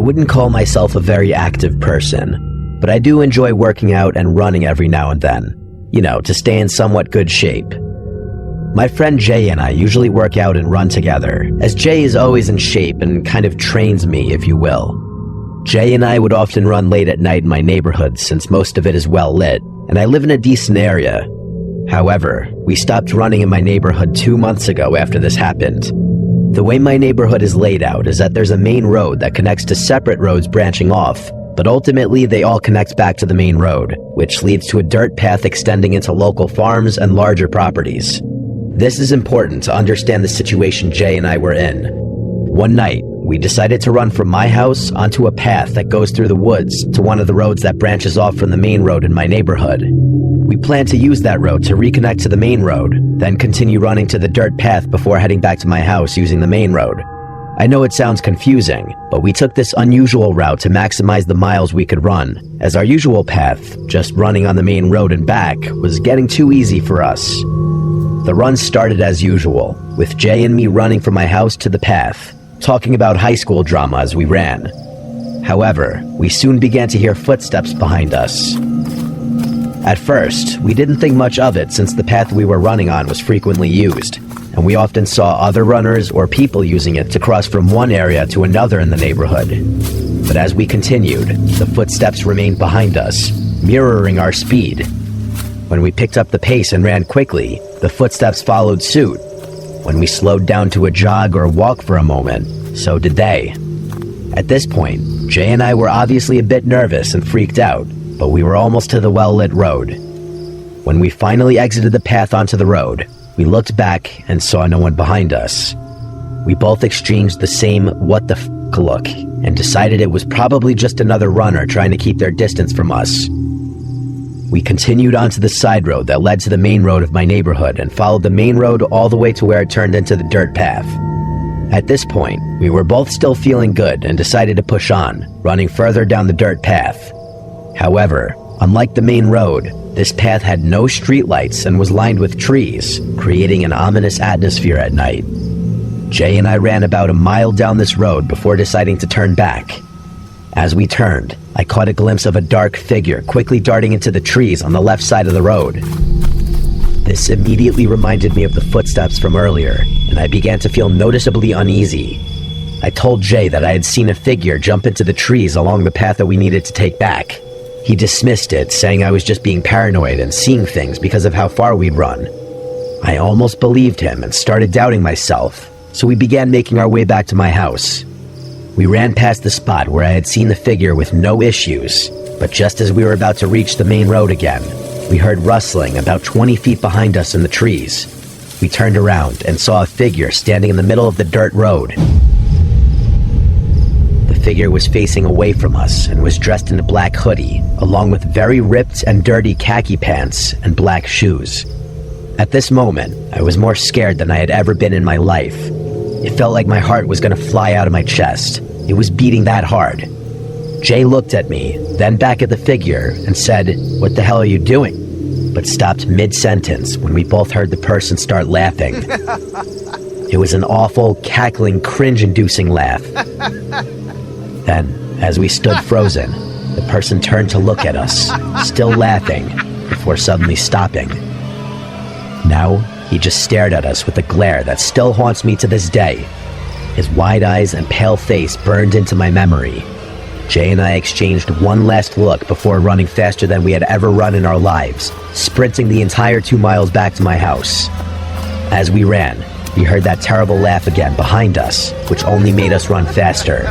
wouldn't call myself a very active person, but I do enjoy working out and running every now and then, to stay in somewhat good shape. My friend Jay and I usually work out and run together, as Jay is always in shape and kind of trains me, if you will. Jay and I would often run late at night in my neighborhood since most of it is well lit, and I live in a decent area. However, we stopped running in my neighborhood 2 months ago after this happened. The way my neighborhood is laid out is that there's a main road that connects to separate roads branching off, but ultimately they all connect back to the main road, which leads to a dirt path extending into local farms and larger properties. This is important to understand the situation Jay and I were in. One night, we decided to run from my house onto a path that goes through the woods to one of the roads that branches off from the main road in my neighborhood. We planned to use that road to reconnect to the main road, then continue running to the dirt path before heading back to my house using the main road. I know it sounds confusing, but we took this unusual route to maximize the miles we could run, as our usual path, just running on the main road and back, was getting too easy for us. The run started as usual, with Jay and me running from my house to the path, talking about high school drama as we ran. However, we soon began to hear footsteps behind us. At first, we didn't think much of it since the path we were running on was frequently used, and we often saw other runners or people using it to cross from one area to another in the neighborhood. But as we continued, the footsteps remained behind us, mirroring our speed. When we picked up the pace and ran quickly, the footsteps followed suit. When we slowed down to a jog or walk for a moment, so did they. At this point, Jay and I were obviously a bit nervous and freaked out, but we were almost to the well-lit road. When we finally exited the path onto the road, we looked back and saw no one behind us. We both exchanged the same what the f*** look and decided it was probably just another runner trying to keep their distance from us. We continued onto the side road that led to the main road of my neighborhood and followed the main road all the way to where it turned into the dirt path. At this point, we were both still feeling good and decided to push on, running further down the dirt path. However, unlike the main road, this path had no streetlights and was lined with trees, creating an ominous atmosphere at night. Jay and I ran about a mile down this road before deciding to turn back. As we turned, I caught a glimpse of a dark figure quickly darting into the trees on the left side of the road. This immediately reminded me of the footsteps from earlier, and I began to feel noticeably uneasy. I told Jay that I had seen a figure jump into the trees along the path that we needed to take back. He dismissed it, saying I was just being paranoid and seeing things because of how far we'd run. I almost believed him and started doubting myself, so we began making our way back to my house. We ran past the spot where I had seen the figure with no issues, but just as we were about to reach the main road again, we heard rustling about 20 feet behind us in the trees. We turned around and saw a figure standing in the middle of the dirt road. The figure was facing away from us and was dressed in a black hoodie, along with very ripped and dirty khaki pants and black shoes. At this moment, I was more scared than I had ever been in my life. It felt like my heart was going to fly out of my chest. It was beating that hard. Jay looked at me, then back at the figure, and said, "What the hell are you doing?" But stopped mid-sentence when we both heard the person start laughing. It was an awful, cackling, cringe-inducing laugh. Then, as we stood frozen, the person turned to look at us, still laughing, before suddenly stopping. Now, he just stared at us with a glare that still haunts me to this day. His wide eyes and pale face burned into my memory. Jay and I exchanged one last look before running faster than we had ever run in our lives, sprinting the entire 2 miles back to my house. As we ran, we heard that terrible laugh again behind us, which only made us run faster.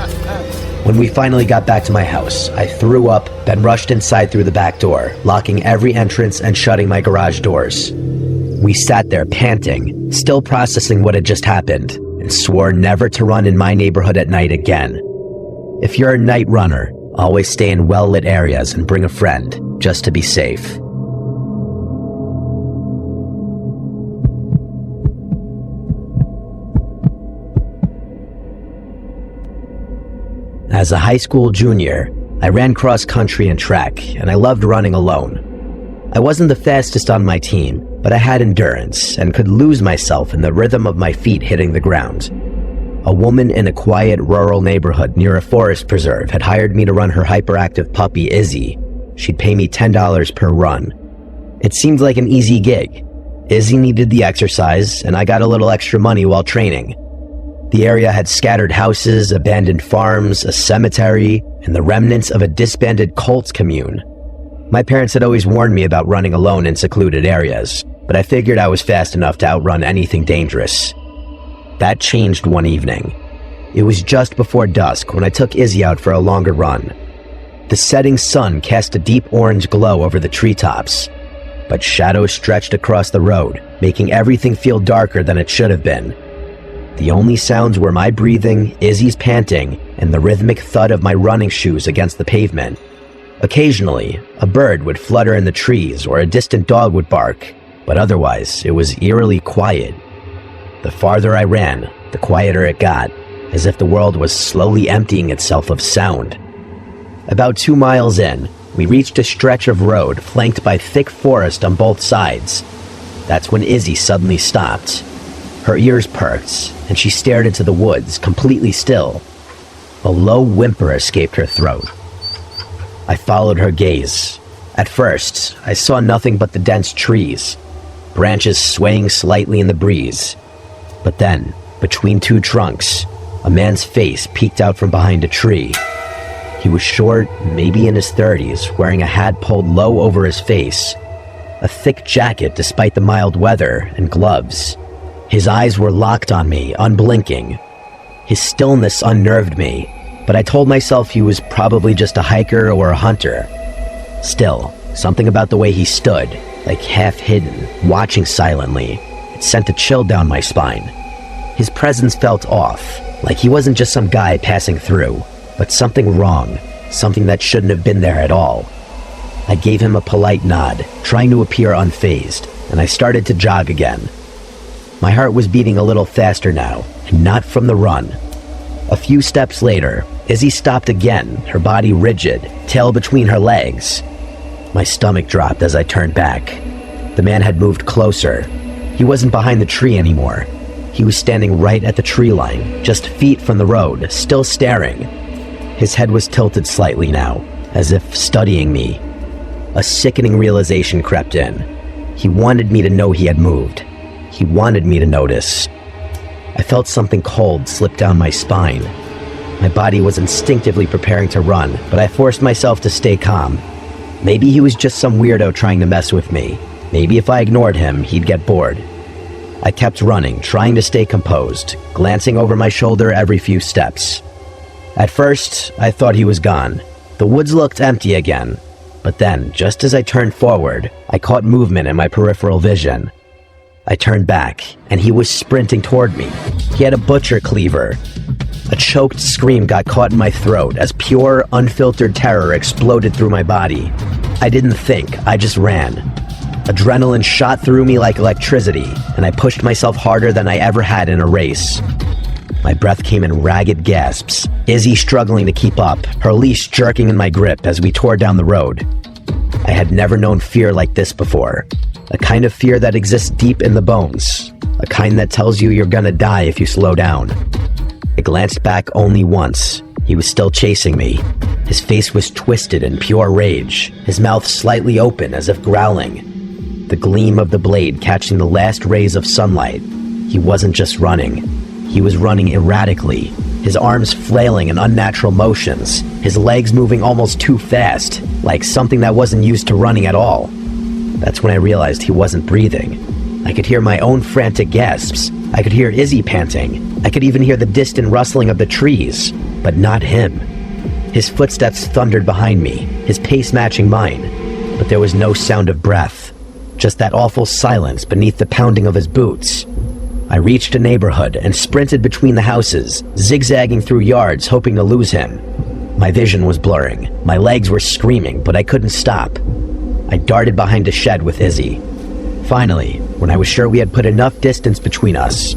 When we finally got back to my house, I threw up, then rushed inside through the back door, locking every entrance and shutting my garage doors. We sat there panting, still processing what had just happened, and swore never to run in my neighborhood at night again. If you're a night runner, always stay in well-lit areas and bring a friend, just to be safe. As a high school junior, I ran cross-country and track, and I loved running alone. I wasn't the fastest on my team, but I had endurance and could lose myself in the rhythm of my feet hitting the ground. A woman in a quiet rural neighborhood near a forest preserve had hired me to run her hyperactive puppy, Izzy. She'd pay me $10 per run. It seemed like an easy gig. Izzy needed the exercise, and I got a little extra money while training. The area had scattered houses, abandoned farms, a cemetery, and the remnants of a disbanded cult commune. My parents had always warned me about running alone in secluded areas, but I figured I was fast enough to outrun anything dangerous. That changed one evening. It was just before dusk when I took Izzy out for a longer run. The setting sun cast a deep orange glow over the treetops, but shadows stretched across the road, making everything feel darker than it should have been. The only sounds were my breathing, Izzy's panting, and the rhythmic thud of my running shoes against the pavement. Occasionally, a bird would flutter in the trees or a distant dog would bark, but otherwise it was eerily quiet. The farther I ran, the quieter it got, as if the world was slowly emptying itself of sound. About 2 miles in, we reached a stretch of road flanked by thick forest on both sides. That's when Izzy suddenly stopped. Her ears perked, and she stared into the woods, completely still. A low whimper escaped her throat. I followed her gaze. At first, I saw nothing but the dense trees, branches swaying slightly in the breeze. But then, between 2 trunks, a man's face peeked out from behind a tree. He was short, maybe in his 30s, wearing a hat pulled low over his face, a thick jacket despite the mild weather, and gloves. His eyes were locked on me, unblinking. His stillness unnerved me, but I told myself he was probably just a hiker or a hunter. Still, something about the way he stood, like half-hidden, watching silently, it sent a chill down my spine. His presence felt off, like he wasn't just some guy passing through, but something wrong, something that shouldn't have been there at all. I gave him a polite nod, trying to appear unfazed, and I started to jog again. My heart was beating a little faster now, and not from the run. A few steps later, Izzy stopped again, her body rigid, tail between her legs. My stomach dropped as I turned back. The man had moved closer. He wasn't behind the tree anymore. He was standing right at the tree line, just feet from the road, still staring. His head was tilted slightly now, as if studying me. A sickening realization crept in. He wanted me to know he had moved. He wanted me to notice. I felt something cold slip down my spine. My body was instinctively preparing to run, but I forced myself to stay calm. Maybe he was just some weirdo trying to mess with me. Maybe if I ignored him, he'd get bored. I kept running, trying to stay composed, glancing over my shoulder every few steps. At first, I thought he was gone. The woods looked empty again. But then, just as I turned forward, I caught movement in my peripheral vision. I turned back, and he was sprinting toward me. He had a butcher cleaver. A choked scream got caught in my throat as pure, unfiltered terror exploded through my body. I didn't think, I just ran. Adrenaline shot through me like electricity, and I pushed myself harder than I ever had in a race. My breath came in ragged gasps, Izzy struggling to keep up, her leash jerking in my grip as we tore down the road. I had never known fear like this before. A kind of fear that exists deep in the bones. A kind that tells you you're gonna die if you slow down. I glanced back only once. He was still chasing me. His face was twisted in pure rage, his mouth slightly open as if growling. The gleam of the blade catching the last rays of sunlight. He wasn't just running. He was running erratically, his arms flailing in unnatural motions, his legs moving almost too fast, like something that wasn't used to running at all. That's when I realized he wasn't breathing. I could hear my own frantic gasps. I could hear Izzy panting. I could even hear the distant rustling of the trees, but not him. His footsteps thundered behind me, his pace matching mine, but there was no sound of breath, just that awful silence beneath the pounding of his boots. I reached a neighborhood and sprinted between the houses, zigzagging through yards hoping to lose him. My vision was blurring. My legs were screaming, but I couldn't stop. I darted behind a shed with Izzy. Finally, when I was sure we had put enough distance between us,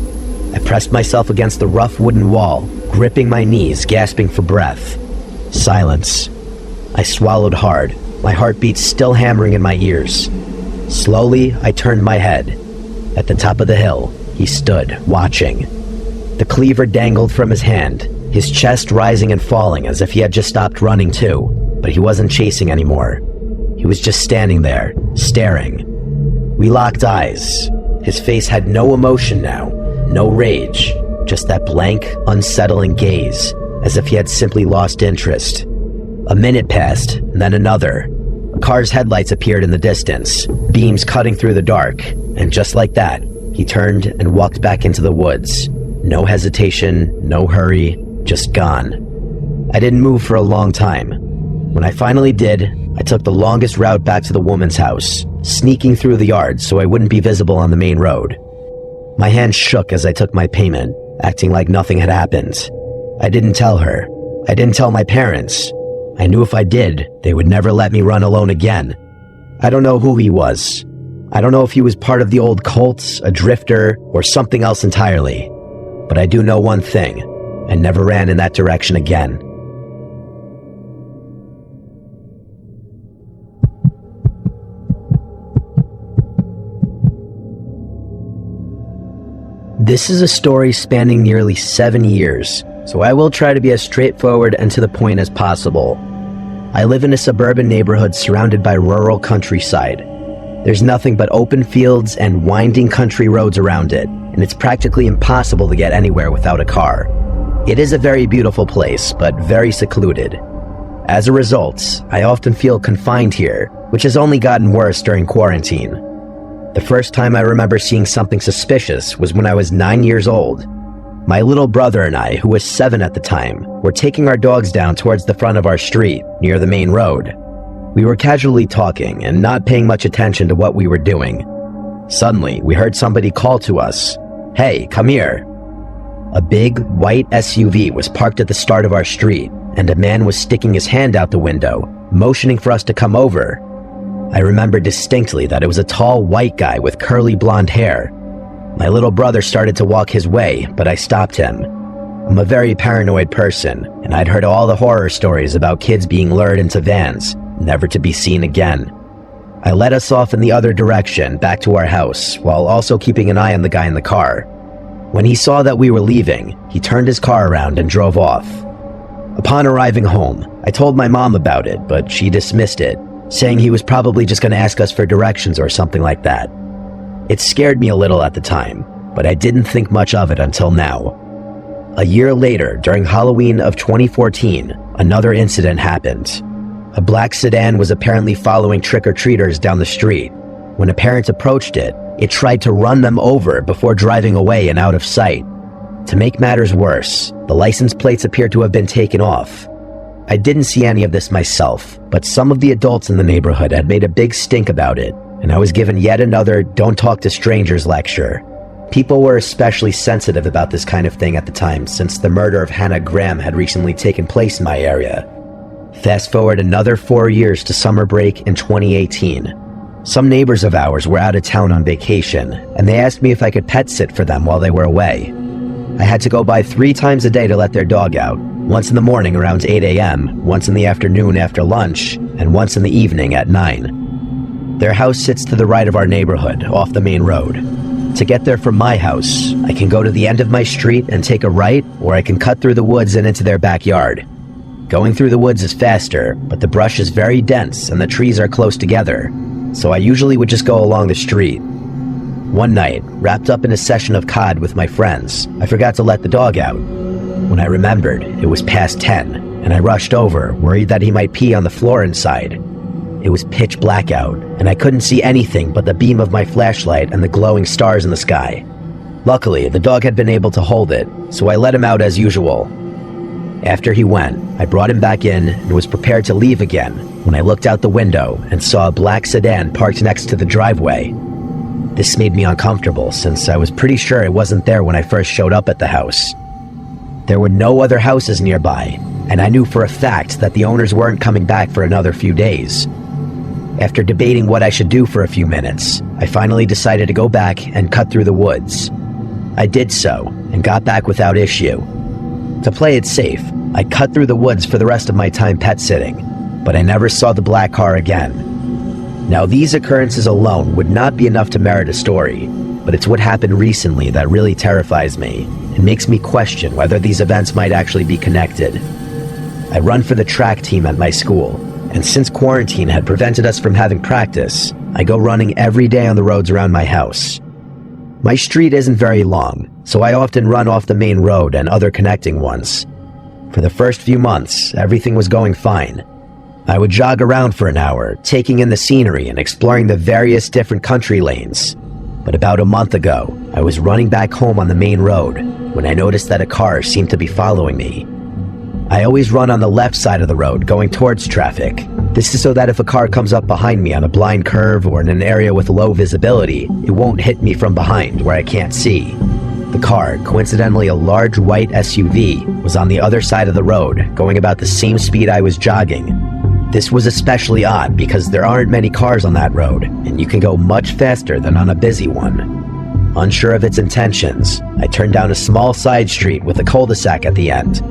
I pressed myself against the rough wooden wall, gripping my knees, gasping for breath. Silence. I swallowed hard, my heartbeat still hammering in my ears. Slowly, I turned my head. At the top of the hill, he stood, watching. The cleaver dangled from his hand, his chest rising and falling as if he had just stopped running too, but he wasn't chasing anymore. He was just standing there, staring. We locked eyes. His face had no emotion now, no rage, just that blank, unsettling gaze, as if he had simply lost interest. A minute passed, and then another. A car's headlights appeared in the distance, beams cutting through the dark, and just like that, he turned and walked back into the woods. No hesitation, no hurry, just gone. I didn't move for a long time. When I finally did, I took the longest route back to the woman's house, sneaking through the yard so I wouldn't be visible on the main road. My hand shook as I took my payment, acting like nothing had happened. I didn't tell her. I didn't tell my parents. I knew if I did, they would never let me run alone again. I don't know who he was. I don't know if he was part of the old cult, a drifter, or something else entirely. But I do know one thing. I never ran in that direction again. This is a story spanning nearly 7 years, so I will try to be as straightforward and to the point as possible. I live in a suburban neighborhood surrounded by rural countryside. There's nothing but open fields and winding country roads around it, and it's practically impossible to get anywhere without a car. It is a very beautiful place, but very secluded. As a result, I often feel confined here, which has only gotten worse during quarantine. The first time I remember seeing something suspicious was when I was 9 years old. My little brother and I, who was 7 at the time, were taking our dogs down towards the front of our street, near the main road. We were casually talking and not paying much attention to what we were doing. Suddenly, we heard somebody call to us, "Hey, come here." A big, white SUV was parked at the start of our street, and a man was sticking his hand out the window, motioning for us to come over. I remember distinctly that it was a tall white guy with curly blonde hair. My little brother started to walk his way, but I stopped him. I'm a very paranoid person, and I'd heard all the horror stories about kids being lured into vans, never to be seen again. I led us off in the other direction, back to our house, while also keeping an eye on the guy in the car. When he saw that we were leaving, he turned his car around and drove off. Upon arriving home, I told my mom about it, but she dismissed it, saying he was probably just going to ask us for directions or something like that. It scared me a little at the time, but I didn't think much of it until now. A year later, during Halloween of 2014, another incident happened. A black sedan was apparently following trick-or-treaters down the street. When a parent approached it, it tried to run them over before driving away and out of sight. To make matters worse, the license plates appeared to have been taken off. I didn't see any of this myself, but some of the adults in the neighborhood had made a big stink about it, and I was given yet another "don't talk to strangers" lecture. People were especially sensitive about this kind of thing at the time, since the murder of Hannah Graham had recently taken place in my area. Fast forward another 4 years to summer break in 2018. Some neighbors of ours were out of town on vacation, and they asked me if I could pet sit for them while they were away. I had to go by 3 times a day to let their dog out, once in the morning around 8 a.m., once in the afternoon after lunch, and once in the evening at 9. Their house sits to the right of our neighborhood, off the main road. To get there from my house, I can go to the end of my street and take a right, or I can cut through the woods and into their backyard. Going through the woods is faster, but the brush is very dense and the trees are close together, so I usually would just go along the street. One night, wrapped up in a session of COD with my friends, I forgot to let the dog out. When I remembered, it was past 10, and I rushed over, worried that he might pee on the floor inside. It was pitch black out, and I couldn't see anything but the beam of my flashlight and the glowing stars in the sky. Luckily, the dog had been able to hold it, so I let him out as usual. After he went, I brought him back in and was prepared to leave again when I looked out the window and saw a black sedan parked next to the driveway. This made me uncomfortable since I was pretty sure it wasn't there when I first showed up at the house. There were no other houses nearby, and I knew for a fact that the owners weren't coming back for another few days. After debating what I should do for a few minutes, I finally decided to go back and cut through the woods. I did so, and got back without issue. To play it safe, I cut through the woods for the rest of my time pet sitting, but I never saw the black car again. Now, these occurrences alone would not be enough to merit a story, but it's what happened recently that really terrifies me and makes me question whether these events might actually be connected. I run for the track team at my school, and since quarantine had prevented us from having practice, I go running every day on the roads around my house. My street isn't very long, so I often run off the main road and other connecting ones. For the first few months, everything was going fine. I would jog around for an hour, taking in the scenery and exploring the various different country lanes. But about a month ago, I was running back home on the main road when I noticed that a car seemed to be following me. I always run on the left side of the road, going towards traffic. This is so that if a car comes up behind me on a blind curve or in an area with low visibility, it won't hit me from behind where I can't see. The car, coincidentally a large white SUV, was on the other side of the road, going about the same speed I was jogging. This was especially odd because there aren't many cars on that road, and you can go much faster than on a busy one. Unsure of its intentions, I turned down a small side street with a cul-de-sac at the end.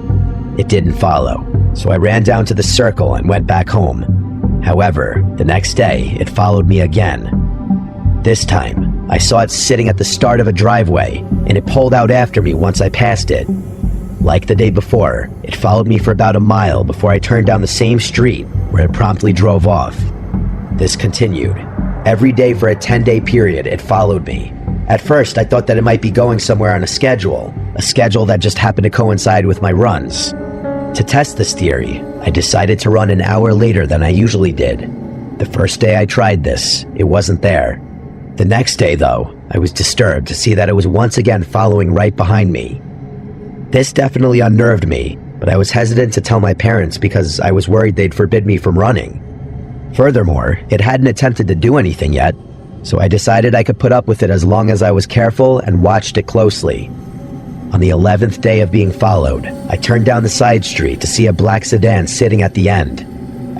It didn't follow, so I ran down to the circle and went back home. However, the next day, it followed me again. This time, I saw it sitting at the start of a driveway, and it pulled out after me once I passed it. Like the day before, it followed me for about a mile before I turned down the same street, where it promptly drove off. This continued. Every day for a 10-day period, it followed me. At first, I thought that it might be going somewhere on a schedule that just happened to coincide with my runs. To test this theory, I decided to run an hour later than I usually did. The first day I tried this, it wasn't there. The next day, though, I was disturbed to see that it was once again following right behind me. This definitely unnerved me, but I was hesitant to tell my parents because I was worried they'd forbid me from running. Furthermore, it hadn't attempted to do anything yet, so I decided I could put up with it as long as I was careful and watched it closely. On the 11th day of being followed, I turned down the side street to see a black sedan sitting at the end.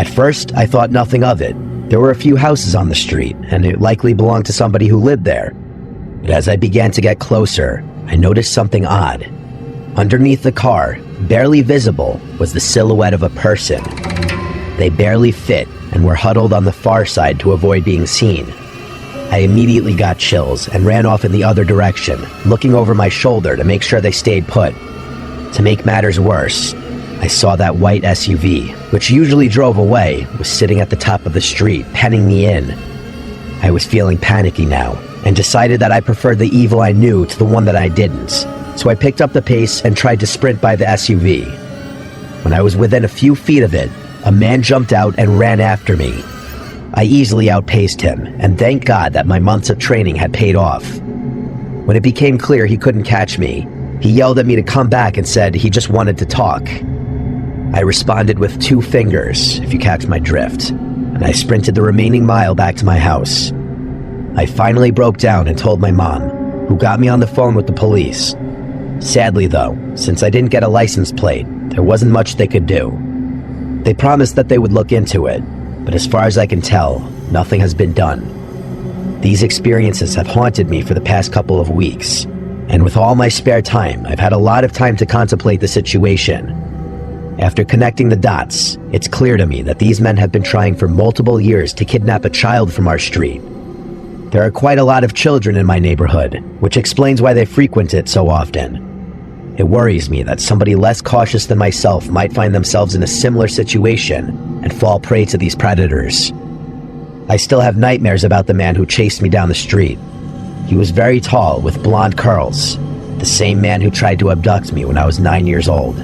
At first, I thought nothing of it. There were a few houses on the street, and it likely belonged to somebody who lived there. But as I began to get closer, I noticed something odd. Underneath the car, barely visible, was the silhouette of a person. They barely fit and were huddled on the far side to avoid being seen. I immediately got chills and ran off in the other direction, looking over my shoulder to make sure they stayed put. To make matters worse, I saw that white SUV, which usually drove away, was sitting at the top of the street, penning me in. I was feeling panicky now, and decided that I preferred the evil I knew to the one that I didn't, so I picked up the pace and tried to sprint by the SUV. When I was within a few feet of it, a man jumped out and ran after me. I easily outpaced him, and thank God that my months of training had paid off. When it became clear he couldn't catch me, he yelled at me to come back and said he just wanted to talk. I responded with 2 fingers, if you catch my drift, and I sprinted the remaining mile back to my house. I finally broke down and told my mom, who got me on the phone with the police. Sadly though, since I didn't get a license plate, there wasn't much they could do. They promised that they would look into it, but as far as I can tell, nothing has been done. These experiences have haunted me for the past couple of weeks, and with all my spare time, I've had a lot of time to contemplate the situation. After connecting the dots, it's clear to me that these men have been trying for multiple years to kidnap a child from our street. There are quite a lot of children in my neighborhood, which explains why they frequent it so often. It worries me that somebody less cautious than myself might find themselves in a similar situation and fall prey to these predators. I still have nightmares about the man who chased me down the street. He was very tall with blonde curls, the same man who tried to abduct me when I was 9 years old.